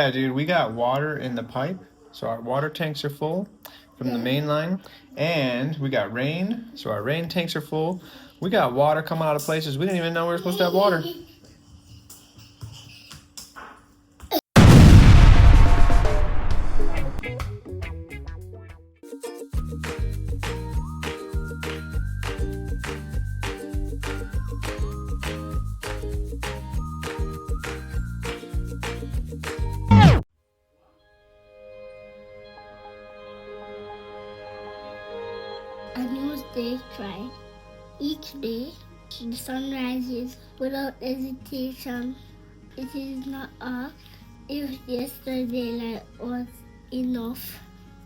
Yeah, dude, we got water in the pipe, so our water tanks are full from the main line, and we got rain, so our rain tanks are full. We got water coming out of places we didn't even know we were supposed to have water. A new day tried. Each day, the sun rises without hesitation. It is not off. If yesterday light was enough,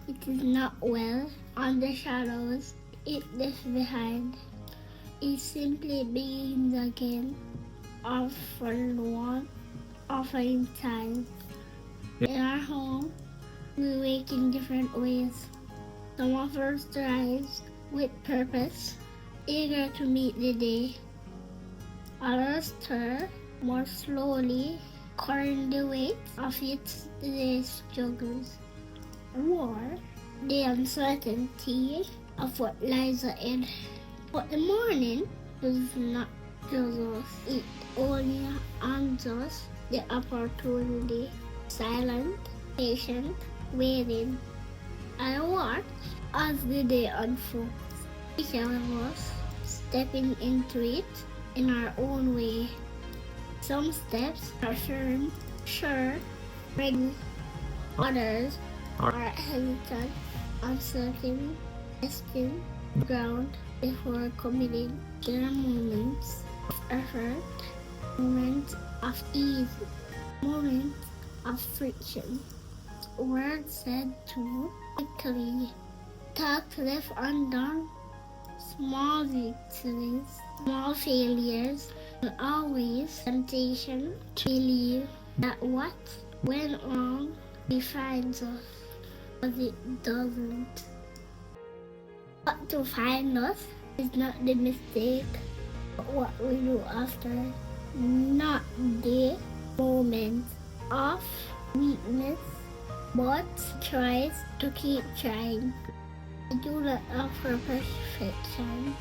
it is not well. On the shadows it left behind, it simply begins again, offering time. In our home, we wake in different ways. Some of us rise with purpose, eager to meet the day. Others stir more slowly, carrying the weight of yesterday's struggles, or the uncertainty of what lies ahead. But the morning does not judge us. It only hands us the opportunity. Silent, patient, waiting. I watch as the day unfolds. Each of us stepping into it in our own way. Some steps are firm, sure, ready. Others are hesitant, uncertain, testing ground before committing. There are moments of effort, moments of ease, moments of friction. Words said too quickly, talk left undone, small victories, small failures, and always temptation to believe that what went wrong defines us, but it doesn't. What defines us is not the mistake, but what we do after, not the moment of weakness, but tries to keep trying. I do not offer perfection.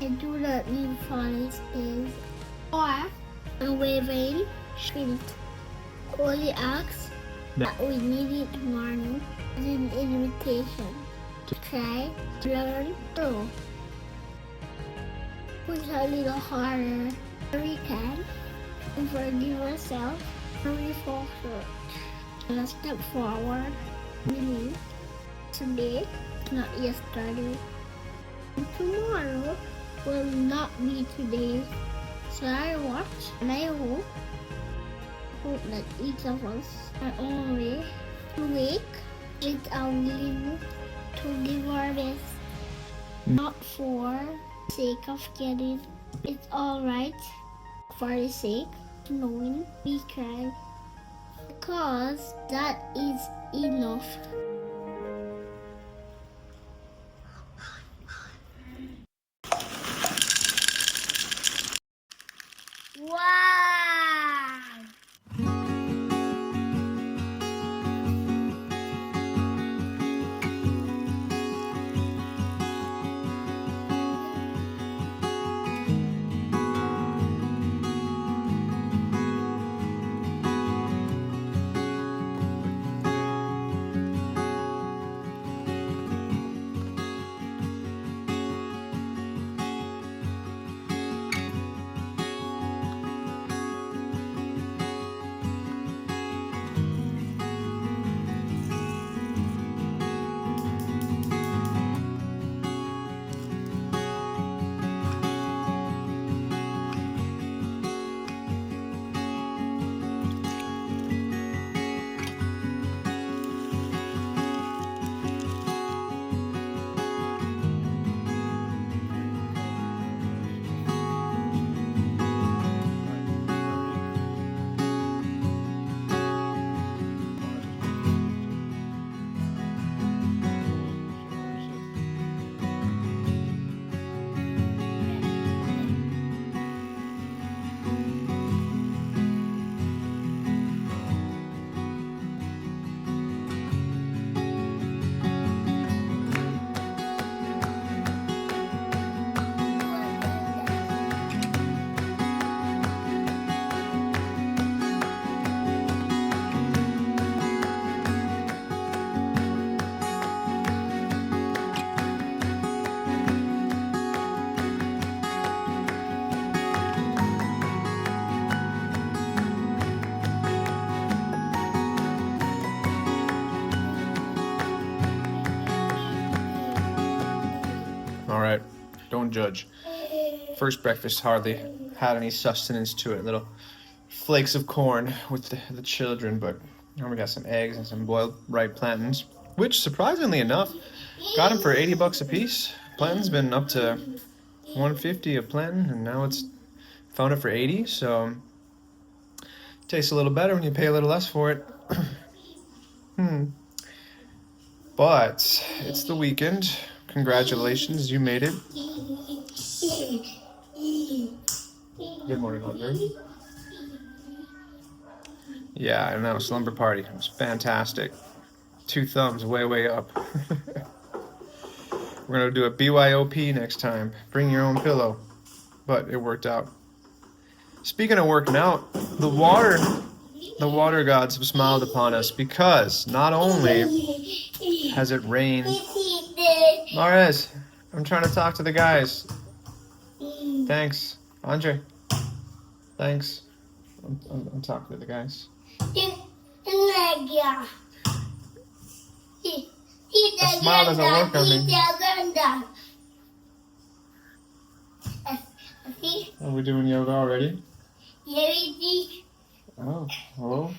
I do not need flawless days or unwavering strength. Only ask that we need it tomorrow as an invitation to try, to learn, grow. Push a little harder where we can and forgive ourselves when we fall short. Let's step forward. Believe today is not yesterday. And tomorrow will not be today. So I watch and I hope that each of us our own way to wake with our willingness to give our best. Not for the sake of getting it all right, for the sake of knowing we can. Because that is enough. Wow! Don't judge. First breakfast hardly had any sustenance to it. Little flakes of corn with the children, but we got some eggs and some boiled ripe plantains, which surprisingly enough, got them for $80 a piece. Plantain's been up to 150 a plantain, and now it's found it for 80. So tastes a little better when you pay a little less for it. But it's the weekend. Congratulations, you made it. Good morning, Andre. Yeah, I know, slumber party. It was fantastic. 2 thumbs way up. We're gonna do a BYOP next time. Bring your own pillow. But it worked out. Speaking of working out, the water gods have smiled upon us because not only has it rained. Mahrez, I'm trying to talk to the guys. Thanks. Andre. Thanks. I'm talking to the guys. A smile doesn't work on me. Are we doing yoga already? Oh, hello.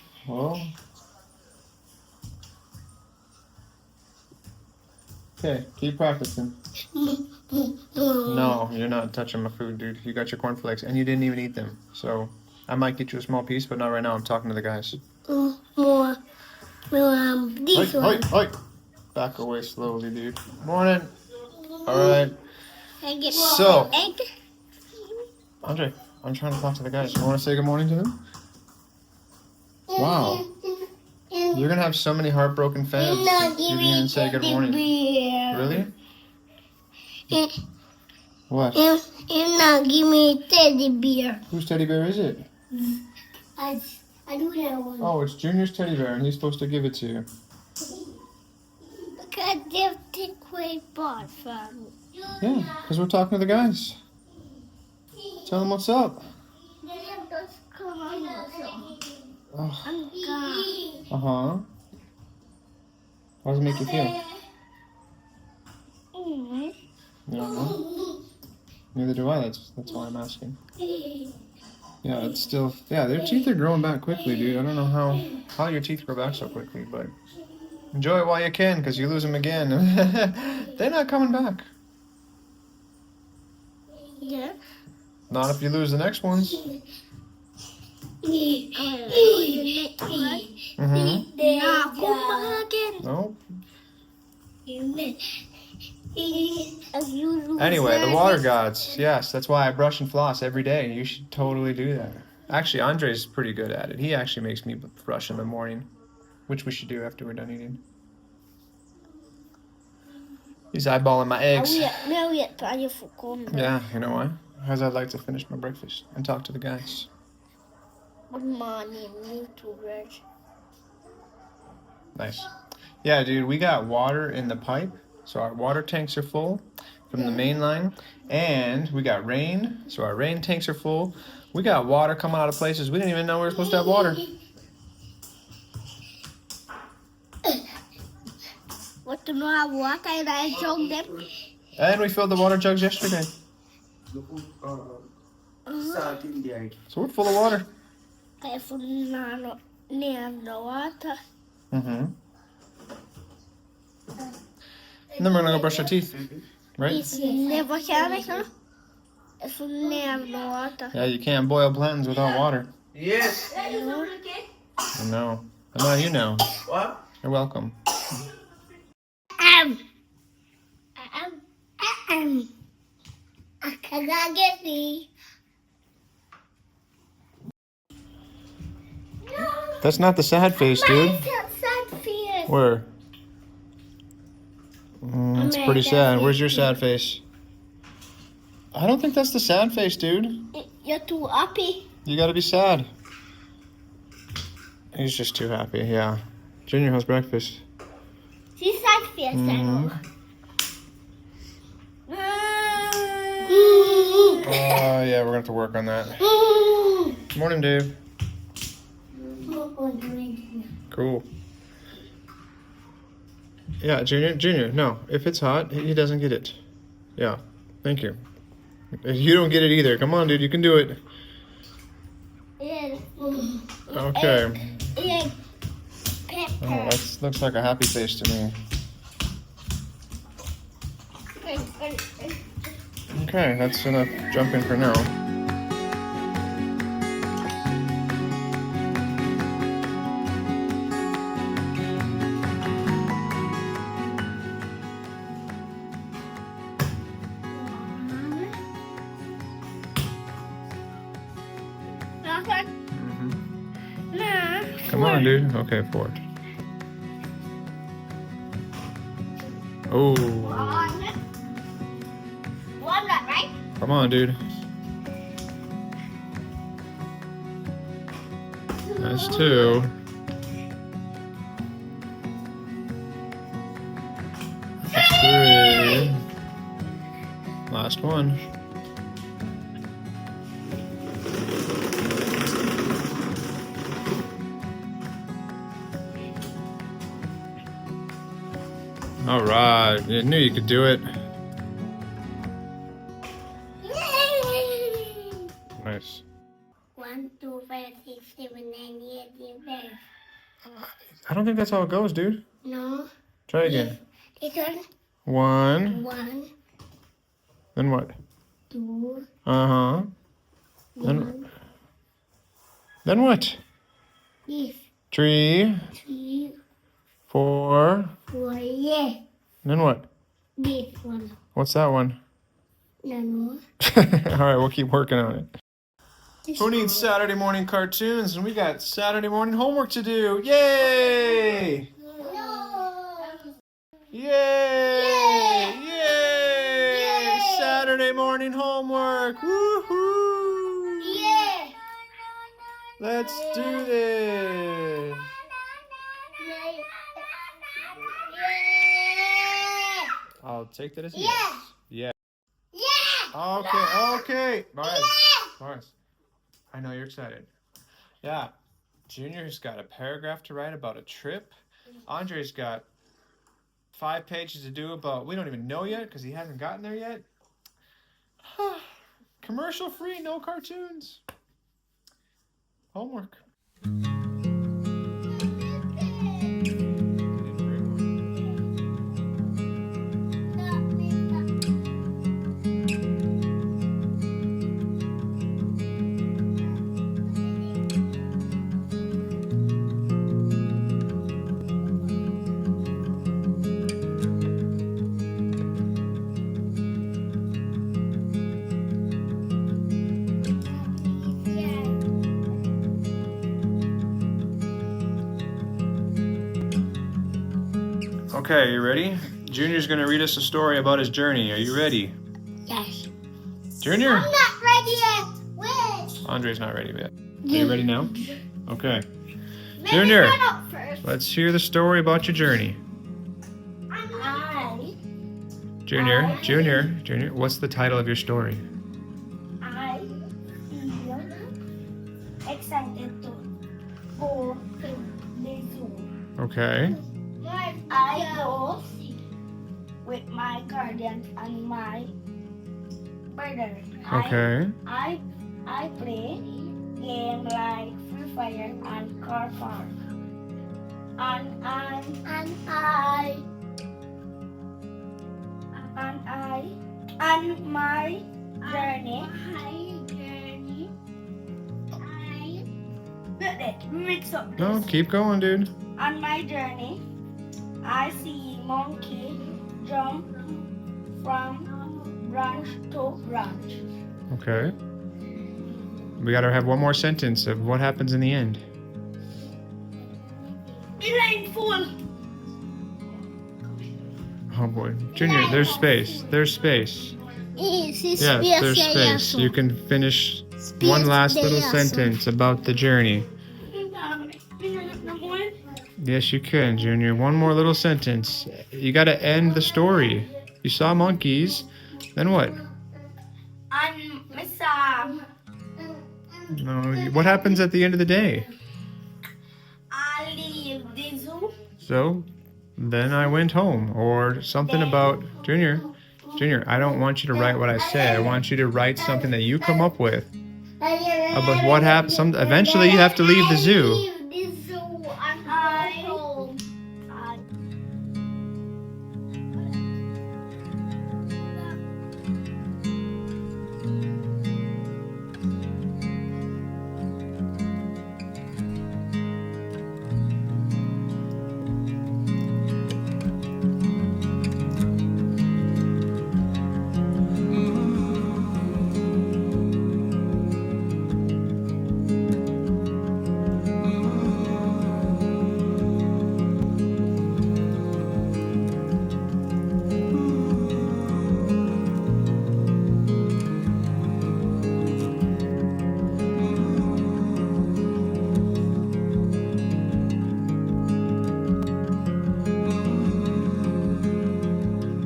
Okay, keep practicing. No, you're not touching my food, dude. You got your cornflakes, and you didn't even eat them. So, I might get you a small piece, but not right now. I'm talking to the guys. This one. Oi. Back away slowly, dude. Morning. All right. So, Andre, I'm trying to talk to the guys. You want to say good morning to them? Wow. You're going to have so many heartbroken fans. You didn't even say good morning. Really? What? You not give me a teddy bear. Whose teddy bear is it? I do that one. Oh, it's Junior's teddy bear, and he's supposed to give it to you. Because they'll take away bought from me. Yeah, because we're talking to the guys. Tell them what's up. Uh-huh. How does it make you feel? You don't know? Neither do I. That's why I'm asking. Yeah, it's still... Yeah, their teeth are growing back quickly, dude. I don't know how your teeth grow back so quickly, but... Enjoy it while you can, because you lose them again. They're not coming back. Yeah. Not if you lose the next ones. Nope. Anyway, the water gods. Yes, that's why I brush and floss every day. You should totally do that. Actually, Andre's pretty good at it. He actually makes me brush in the morning, which we should do after we're done eating. He's eyeballing my eggs. Yeah, you know why? Because I'd like to finish my breakfast and talk to the guys. Good morning, YouTubers. Nice. Yeah, dude, we got water in the pipe. So our water tanks are full from the main line. And we got rain. So our rain tanks are full. We got water coming out of places we didn't even know we were supposed to have water. What do you have water and I jug them? And we filled the water jugs yesterday. So we're full of water. I put no water. Mm-hmm. And then we're gonna go brush our teeth, right? It's never can, huh? If we have no water. Yeah, you can't boil plantains without water. Yes. I know. And now you know. What? You're welcome. I cannot get me. That's not the sad face, dude. Sad face. Where? It's pretty sad. Where's your sad face? I don't think that's the sad face, dude. You're too happy. You gotta be sad. He's just too happy, yeah. Junior, how's breakfast? She's sad face. Oh, yeah, we're gonna have to work on that. Morning, Dave. Cool. Yeah, Junior, no. If it's hot, he doesn't get it. Yeah. Thank you. You don't get it either. Come on, dude. You can do it. Okay. Oh, that looks like a happy face to me. Okay, that's enough jumping for now. Come on, dude. Okay, forward. Oh. Right? Come on, dude. That's 2. That's 3. Last one. All right. I knew you could do it. Nice. 1, 2, 5, 6, 7, 9, 8, 10. I don't think that's how it goes, dude. No. Try again. This one. 1. 1, Then what? 2, Uh-huh. 1. Then what? This 3, 3, 4. 4. Yeah. Then what? This one. What's that one? No. All right, we'll keep working on it. Who needs Saturday morning cartoons? And we got Saturday morning homework to do. Yay! Yay! Yay! Saturday morning homework. Woohoo! Yeah. Let's do this. I'll take that as a yes. Yeah. Yeah. Okay. Mahrez, I know you're excited. Yeah. Junior's got a paragraph to write about a trip. Andre's got 5 pages to do about, we don't even know yet because he hasn't gotten there yet. Commercial free, no cartoons. Homework. Okay, you ready? Junior's gonna read us a story about his journey. Are you ready? Yes. Junior? I'm not ready yet. Wait. Andre's not ready yet. Are you ready now? Okay. Maybe Junior, run up first. let's hear the story about your journey. Junior, what's the title of your story? I feel excited to go to the zoo. Okay. I go with my guardian and my brother. Okay. I play games like Free Fire and Car Park. And my journey. Mix up this. No, keep going, dude. On my journey, I see monkey jump from branch to branch. Okay. We gotta have one more sentence of what happens in the end. Elaine full. Oh boy. Junior, there's space. There's space. Yes, there's space. You can finish one last little sentence about the journey. Yes, you can, Junior. One more little sentence. You gotta end the story. You saw monkeys. Then what? And Missa. No. What happens at the end of the day? I leave the zoo. So, then I went home. Or something about Junior. Junior, I don't want you to write what I say. I want you to write something that you come up with about what happened. Eventually, you have to leave the zoo.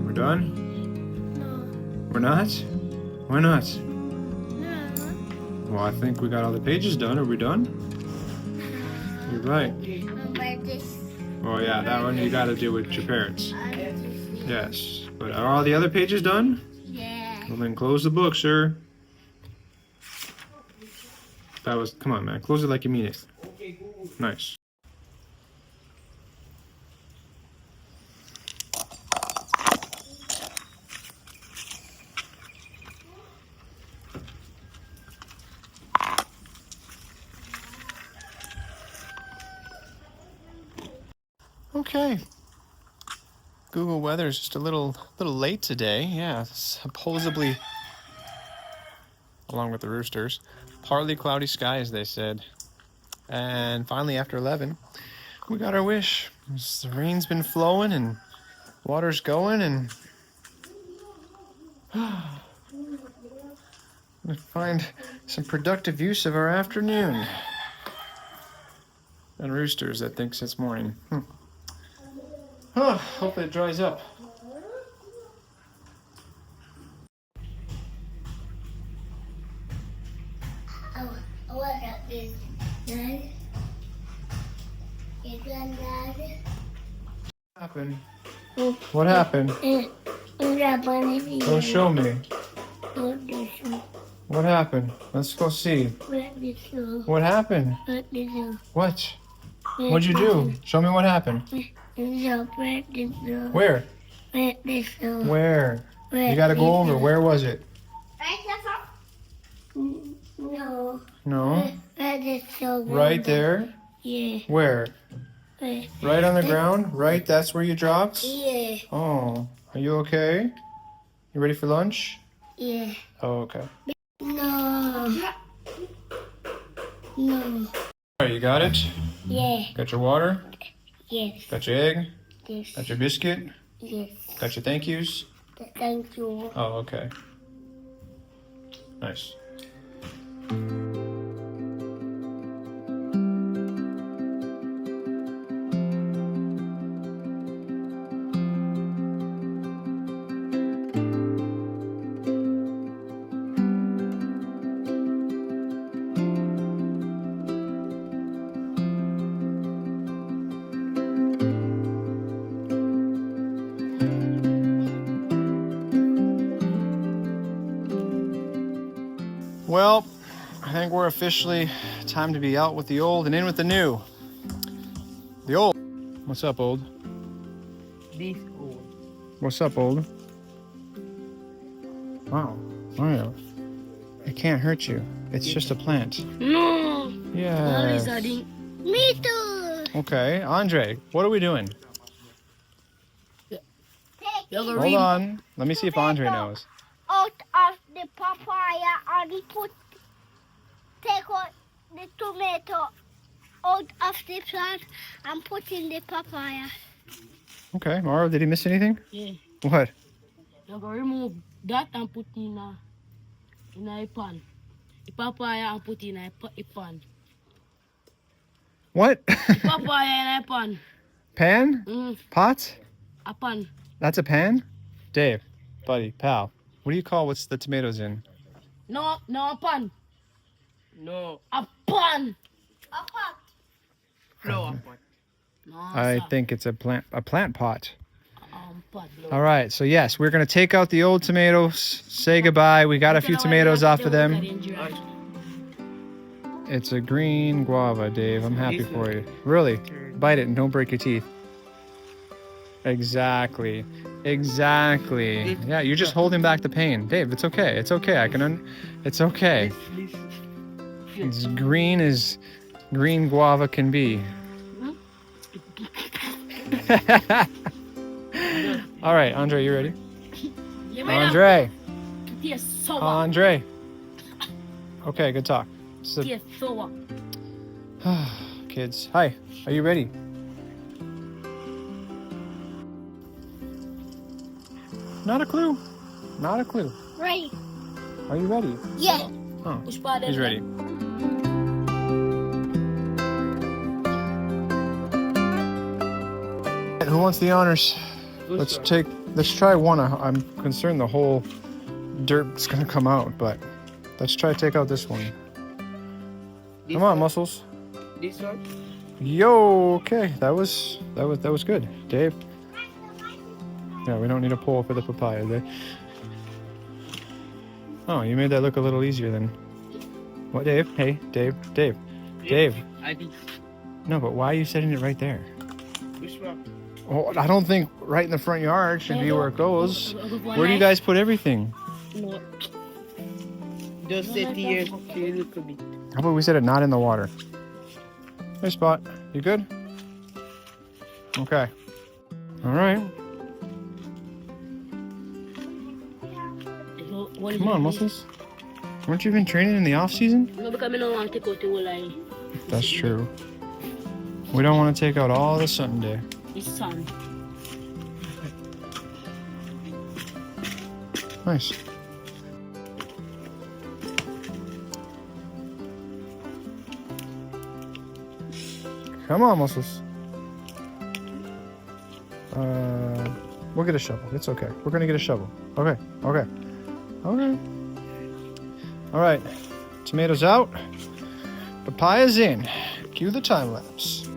We're done? No. We're not? Why not? No. Well, I think we got all the pages done. Are we done? You're right. But this. Oh yeah, that one you got to do with your parents. Yeah. Yes. But are all the other pages done? Well, then close the book, sir. That was, come on, man. Close it like you mean it. Nice. Okay. Google weather is just a little late today. Yeah, supposedly, along with the roosters, partly cloudy skies, they said. And finally, after 11, we got our wish. The rain's been flowing and water's going, and we find some productive use of our afternoon. And roosters that thinks it's morning. Hope it dries up. What happened? Dad? You done, Dad? What happened? What happened? Don't show me. What happened? Let's go see. What happened? What? What'd you do? Show me what happened. Where? Where? You gotta go over. Where was it? No. No. Right there? Yeah. Where? Right on the ground? Right? That's where you dropped? Yeah. Oh. Are you okay? You ready for lunch? Yeah. Oh, okay. No. No. Alright, you got it? Yeah. Got your water? Yes. Got your egg? Yes. Got your biscuit? Yes. Got your thank yous? Thank you. Oh, okay. Nice. Well, I think we're officially time to be out with the old and in with the new. The old. What's up, old? This old. What's up, old? Wow, Mario. It can't hurt you. It's just a plant. No. Yeah. Me too. Okay, Andre, what are we doing? Hold on. Let me see if Andre knows. Out of the papaya and take out the tomato out of the plant and put in the papaya. Okay, Mario, did he miss anything? Yeah. What? You go remove that and put in a pan. The papaya and put in a pan. What? The papaya in a pan. Pan? Pot? A pan. That's a pan? Dave, buddy, pal, what do you call what's the tomatoes in? No, a pan. No. A pan. A pot. Flower pot. No, I sir. think it's a plant pot. pot. All right, so yes, we're gonna take out the old tomatoes, say goodbye. We got a few tomatoes off of them. It's a green guava, Dave. I'm happy for you. Really, bite it and don't break your teeth. Exactly. Exactly. Yeah, you're just holding back the pain. Dave, it's okay. It's okay. It's okay. It's green as green guava can be. All right, Andre, you ready? Andre. Andre. Okay, good talk. So, kids, hi. Are you ready? Not a clue. Not a clue. Right. Are you ready? Yeah. Oh, he's ready. Who wants the honors? Let's try one. I'm concerned the whole dirt's gonna come out, but let's try to take out this one. Come on, Muscles. This one? Yo, okay. That was good. Dave. Yeah, we don't need a pole for the papaya there. Oh, you made that look a little easier than... What, Dave? Hey, Dave. I did. No, but why are you setting it right there? Which one? Oh, I don't think right in the front yard should be where it goes. Where do you guys put everything? Just sit here, okay, a little bit. How about we set it not in the water? Hey, Spot. You good? Okay. All right. Come on, Muscles. Weren't you been training in the off season? No, because I don't want to take out the whole line. That's true. We don't want to take out all the Sunday. The sun. Nice. Come on, Muscles. We'll get a shovel. It's okay. We're gonna get a shovel. Okay. All right. Tomatoes out. Papaya's in. Cue the time lapse.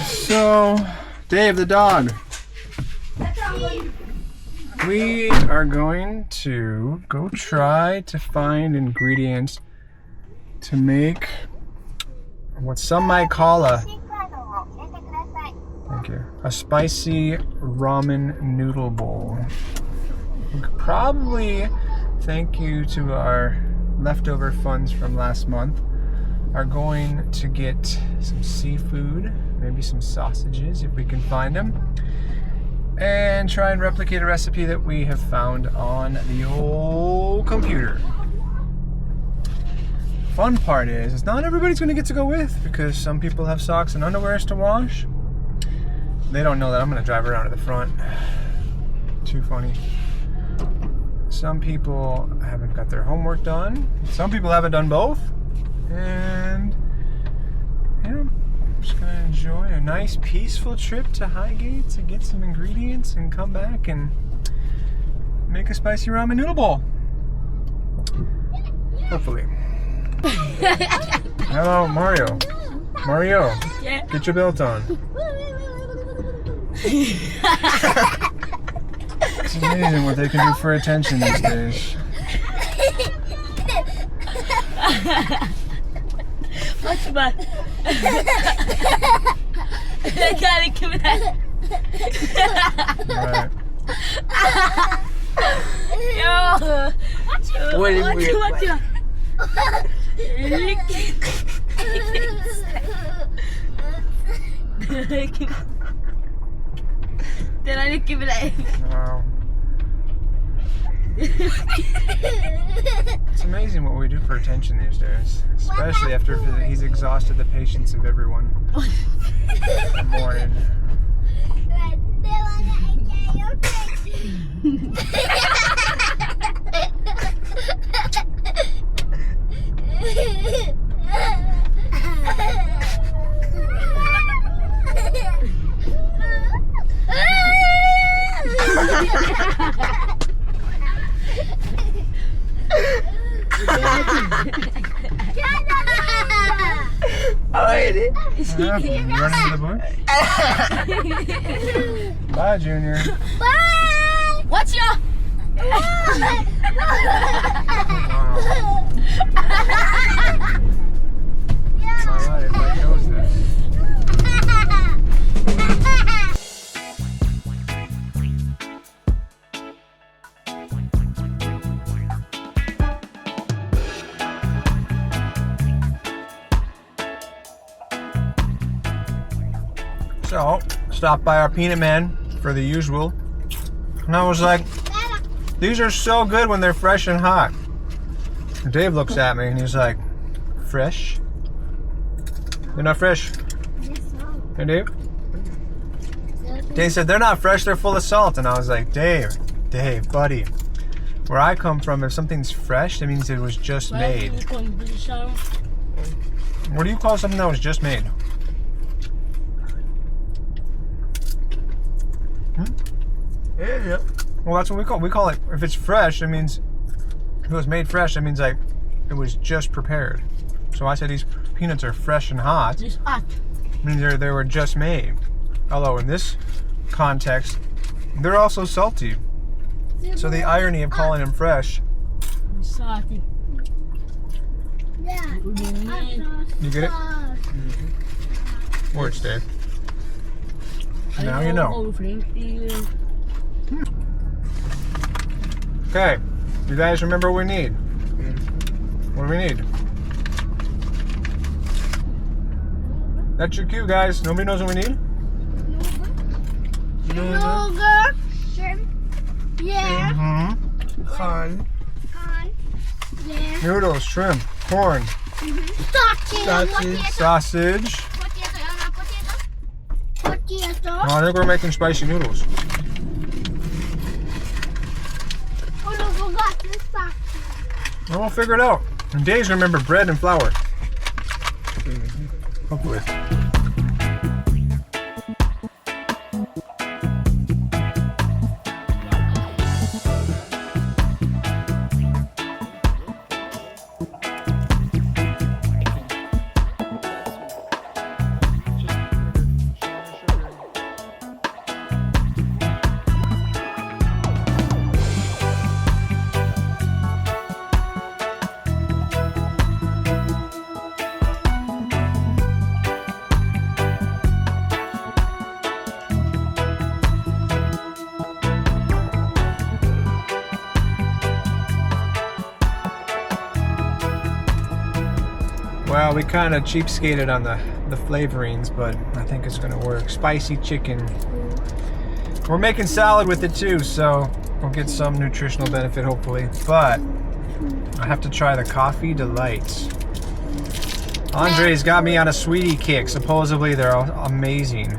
So, Dave the dog. We are going to go try to find ingredients to make what some might call a spicy ramen noodle bowl. We could probably, thank you to our leftover funds from last month, are going to get some seafood, maybe some sausages if we can find them, and try and replicate a recipe that we have found on the old computer. Fun part is not everybody's going to get to go with, because some people have socks and underwears to wash. They don't know that I'm going to drive around to the front. Too funny. Some people haven't got their homework done. Some people haven't done both. And yeah, I'm just gonna enjoy a nice peaceful trip to Highgate to get some ingredients and come back and make a spicy ramen noodle bowl. Hopefully. Hello, Mario. Mario, Yeah. get your belt on. It's amazing what they can do for attention these days. What's bad? I gotta give it that. Right. Yo! What you? Lick it. Then I give it that. Wow. It's amazing what we do for attention these days, especially after he's exhausted the patience of everyone. Good morning. Running to the bush. Bye, Junior. Bye! What's your? Alright, everybody knows this. So, stopped by our peanut man for the usual. And I was like, these are so good when they're fresh and hot. And Dave looks at me and he's like, fresh? They're not fresh. Hey, Dave? Dave said, they're not fresh, they're full of salt. And I was like, Dave, buddy, where I come from, if something's fresh, that means it was just made. What do you call something that was just made? Yeah. Well, that's what we call it. If it's fresh, it means if it was made fresh, that means like it was just prepared. So I said these peanuts are fresh and hot. It's hot. It means they were just made. Although in this context, they're also salty. So the irony of calling them fresh. It's salty. Yeah. You get it? Words, Dave. Now you know. Okay, you guys remember what we need? What do we need? That's your cue, guys. Nobody knows what we need? Yogurt. Shrimp. Yeah. Mm-hmm. Corn. Yeah. Noodles, shrimp, corn, sausage. Potato. Oh, I think we're making spicy noodles. Oh, no, forgot this sausage. And we'll figure it out. And Dave's remember bread and flour. Hopefully. Well, we kind of cheapskated on the flavorings, but I think it's gonna work. Spicy chicken. We're making salad with it too, so we'll get some nutritional benefit hopefully. But I have to try the coffee delights. Andre's got me on a sweetie kick. Supposedly they're amazing.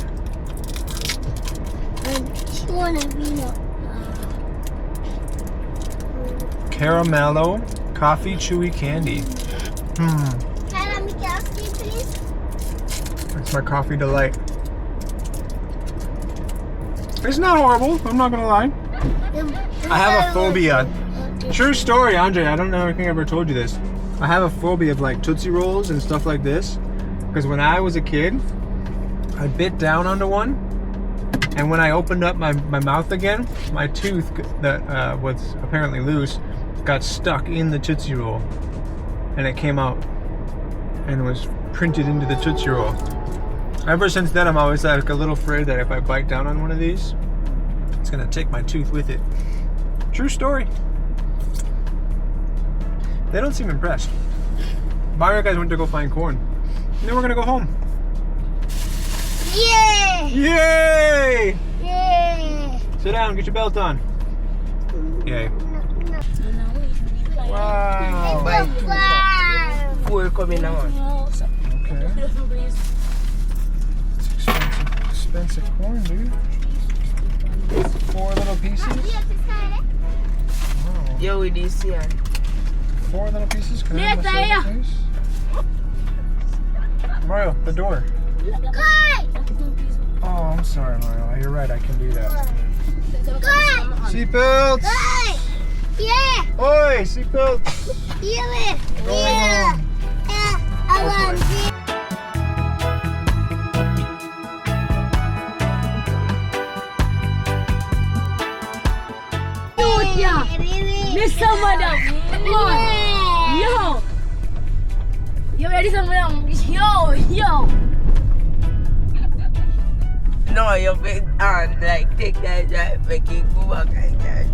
Caramello coffee chewy candy. That's my coffee delight. It's not horrible, I'm not gonna lie. I have a phobia. True story, Andre, I don't know if I ever told you this. I have a phobia of like Tootsie Rolls and stuff like this. Because when I was a kid, I bit down onto one. And when I opened up my mouth again, my tooth that was apparently loose got stuck in the Tootsie Roll. And it came out and was printed into the Tootsie Roll. Ever since then, I'm always like a little afraid that if I bite down on one of these, it's gonna take my tooth with it. True story. They don't seem impressed. Mario guys went to go find corn. And then we're gonna go home. Yay! Yay! Yay! Sit down, get your belt on. Yay. No. Wow. Buy two. 4 coming now. Okay. Expensive corn, dude. 4 little pieces. Wow. Yeah, with this here. 4 little pieces. Can I have the soda, please? Mario, the door. Oh, I'm sorry, Mario. You're right. I can do that. Seatbelts. Yeah. Oi, seatbelts. Yeah. Going home. I want it. Mr. Madam, come on. Yo. You ready, Mr. Madam? Yo. No, you're big and like take that drive, make it go back and drive.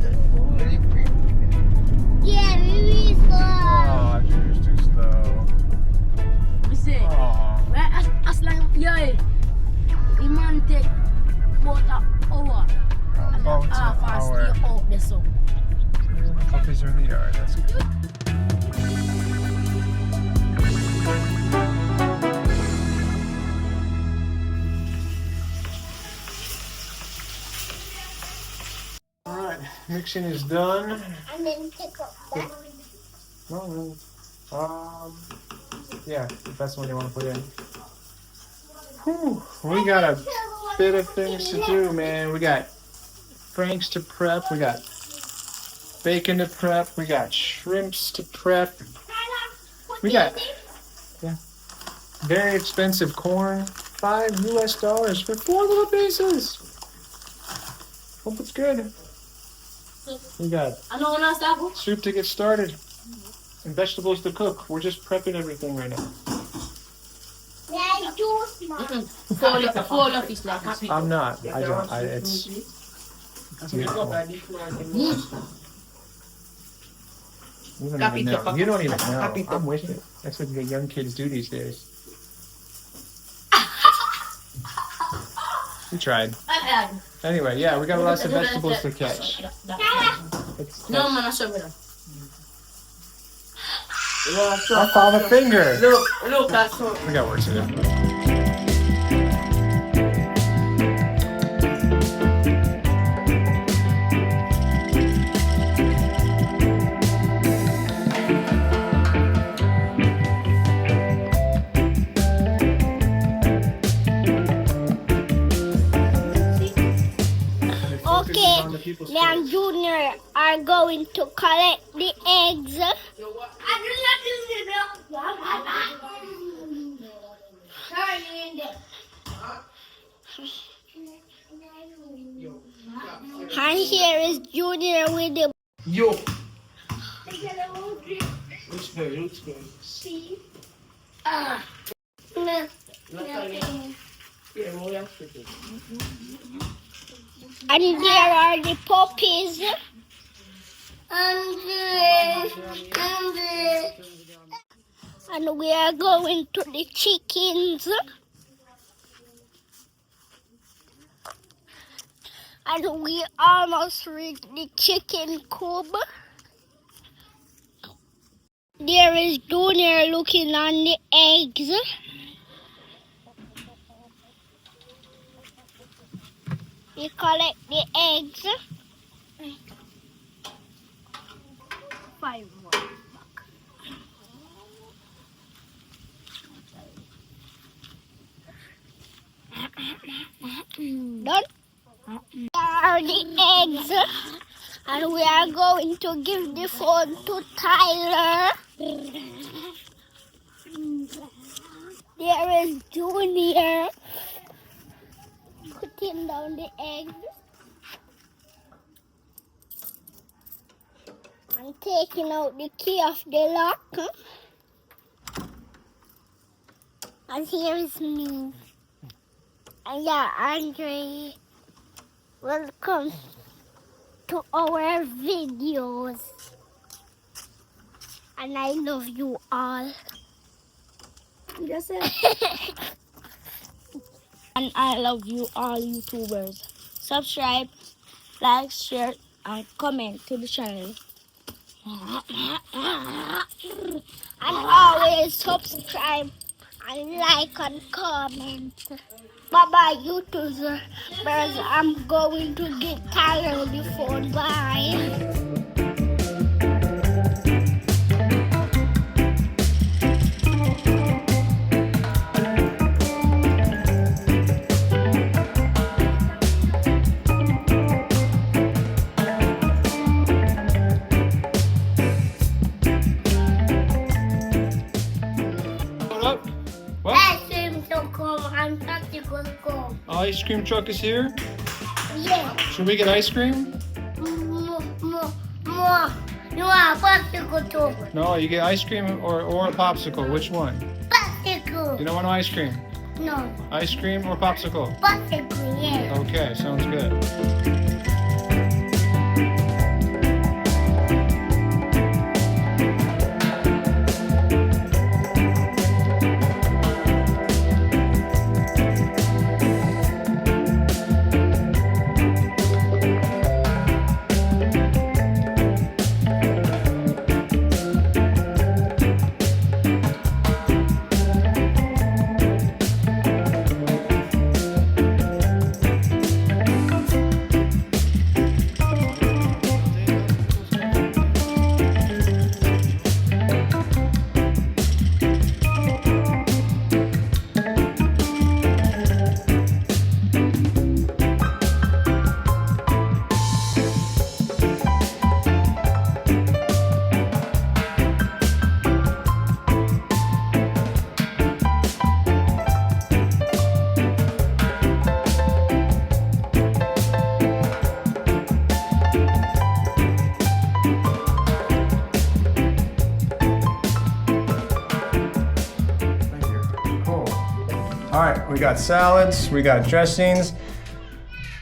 Yeah, really slow. Oh, Junior's too slow. Listen, Aw. as long the man take about an hour and About a half an and hour. stay out there, so. The puppies are in the yard. That's good. All right, mixing is done. And then take up that. No. Yeah, if that's the one you want to put in. Whew, we got a bit of things to do, man. We got franks to prep. We got bacon to prep. We got shrimps to prep. We got very expensive corn. $5 US for 4 little pieces. Hope it's good. We got soup to get started and vegetables to cook. We're just prepping everything right now. Full of fish like happy. I'm not. I don't. It's. Beautiful. You don't even know. You don't even know. I'm with it. That's what the young kids do these days. We tried. Anyway, yeah, we got lots of vegetables to catch. No, man, I show me that. I found a finger. Look, that's all. We got work to do. Okay, me and Junior are going to collect the eggs. And here is Junior with the Yo. Looks good. See? And here are the puppies. And we are going to the chickens. And we almost reached the chicken coop. There is Junior looking on the eggs. We collect the eggs. 5 more. Done? Here are the eggs. And we are going to give the phone to Tyler. There is Junior putting down the eggs and taking out the key of the lock. And here is me. And yeah, Andre, welcome to our videos. And I love you all. Yes, sir. And I love you all YouTubers. Subscribe, like, share, and comment to the channel. And always subscribe and like and comment. Bye bye, YouTubers. I'm going to get tired of the phone. Bye. What? Ice cream to come and popsicles come. Ice cream truck is here. Yeah. Should we get ice cream? More. You want popsicle too? No, you get ice cream or a popsicle. Which one? Popsicle. You don't want ice cream? No. Ice cream or popsicle? Popsicle, yeah. Okay, sounds good. All right, we got salads, we got dressings.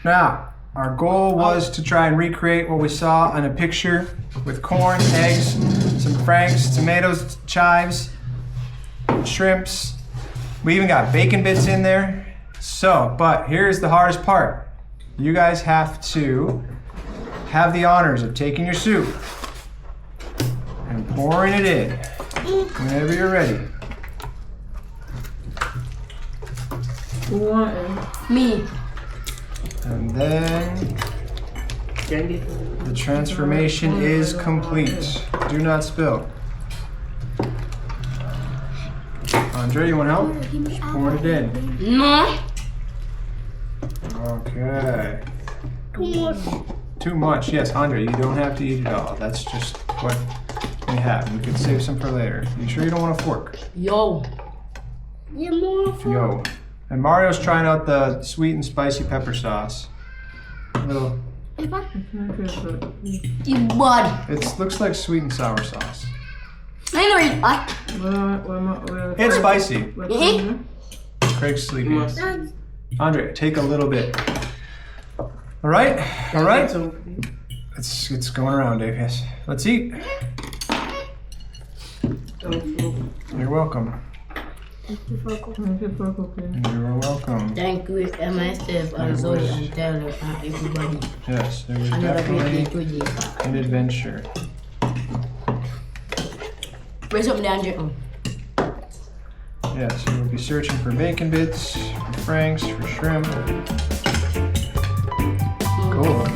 Now, our goal was to try and recreate what we saw in a picture with corn, eggs, some franks, tomatoes, chives, shrimps. We even got bacon bits in there. So, but here's the hardest part. You guys have to have the honors of taking your soup and pouring it in whenever you're ready. Me. And then the transformation is complete. Do not spill. Andre, you want help? Pour it in. No. Okay. Too much. Too much. Yes, Andre, you don't have to eat it all. That's just what we have. You can save some for later. You sure you don't want a fork? Yo. You more for Yo. And Mario's trying out the sweet and spicy pepper sauce. A little. Pepper? You bud. It looks like sweet and sour sauce. I know it's hot. It's spicy. Eh? Craig's sleeping. Andre, take a little bit. All right, all right. It's going around, Dave. Yes. Let's eat. You're welcome. You're welcome. Thank you, myself, and Zoe, and Taylor, and everybody. Yes, there was Another definitely great day today. an adventure. Where's up the Andrew? Yeah, so we'll be searching for bacon bits, for franks, for shrimp. Cool.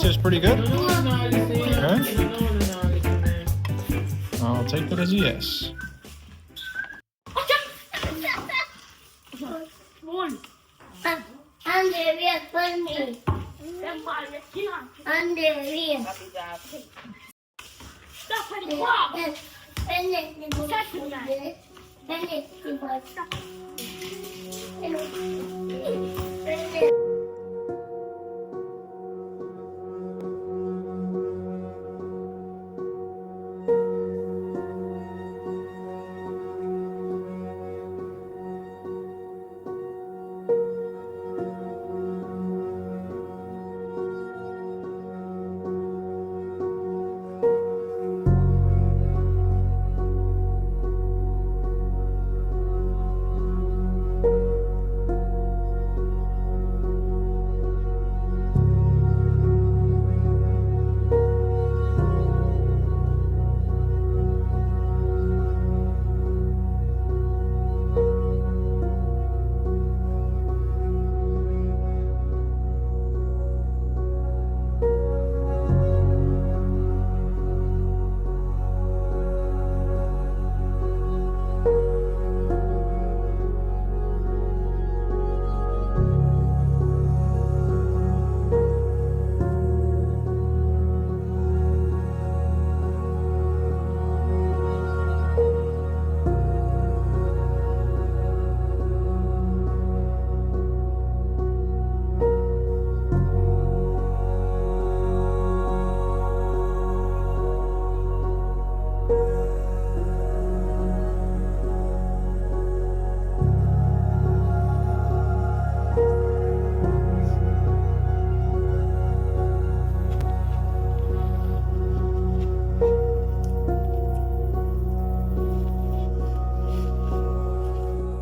is pretty good. No, no, listen. Okay. No, listen. I'll take that as a yes. One. Andrea, for me. Andrea. Stop at the clock.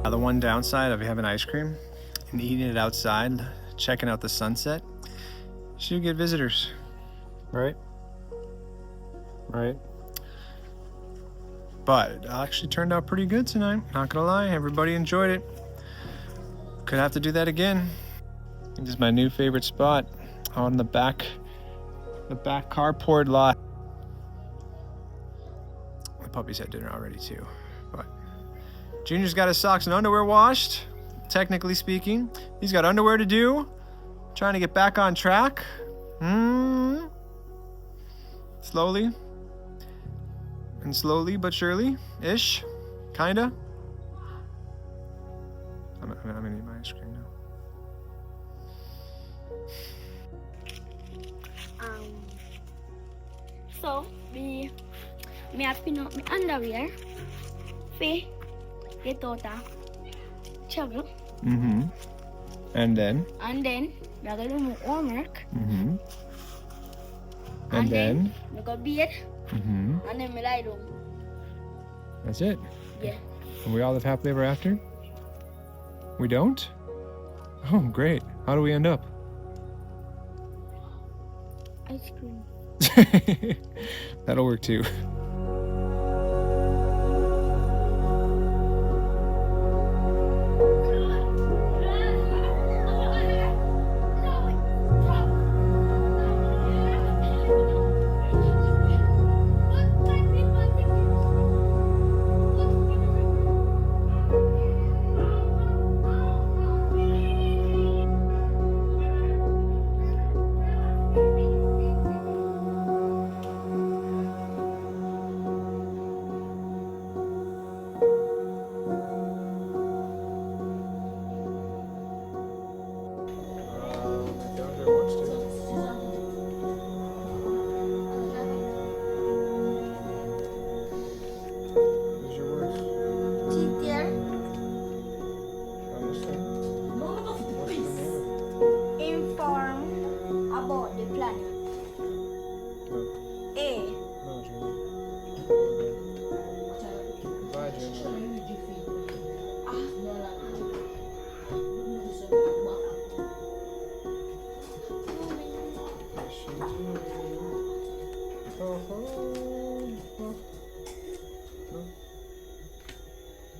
The one downside of having ice cream and eating it outside, checking out the sunset, should get visitors, right? Right. But it actually turned out pretty good tonight. Not gonna lie, everybody enjoyed it. Could have to do that again. This is my new favorite spot on the back carport lot. The puppies had dinner already too, but Junior's got his socks and underwear washed, technically speaking. He's got underwear to do, trying to get back on track. Slowly but surely-ish, kinda. I'm gonna eat my ice cream now. So, me have pin up my underwear. Get out of trouble. And then? And then, we are going to do my homework. And then? We go bed. And then we lie down. That's it? Yeah. And we all live happily ever after? We don't? Oh, great. How do we end up? Ice cream. That'll work too.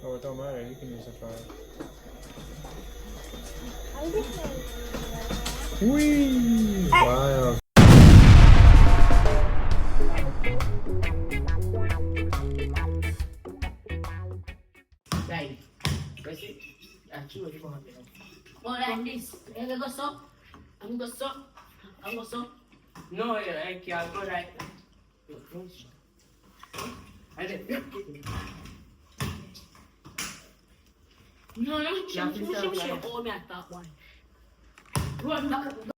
Oh, it don't matter. You can use the fire. Whee! Wow. Right. Press it. And show the ball. Oh, like this. You go so. I'm go so. I'm go so. No, I can't go right. And then, No, no. You have to Show start like- me at that one.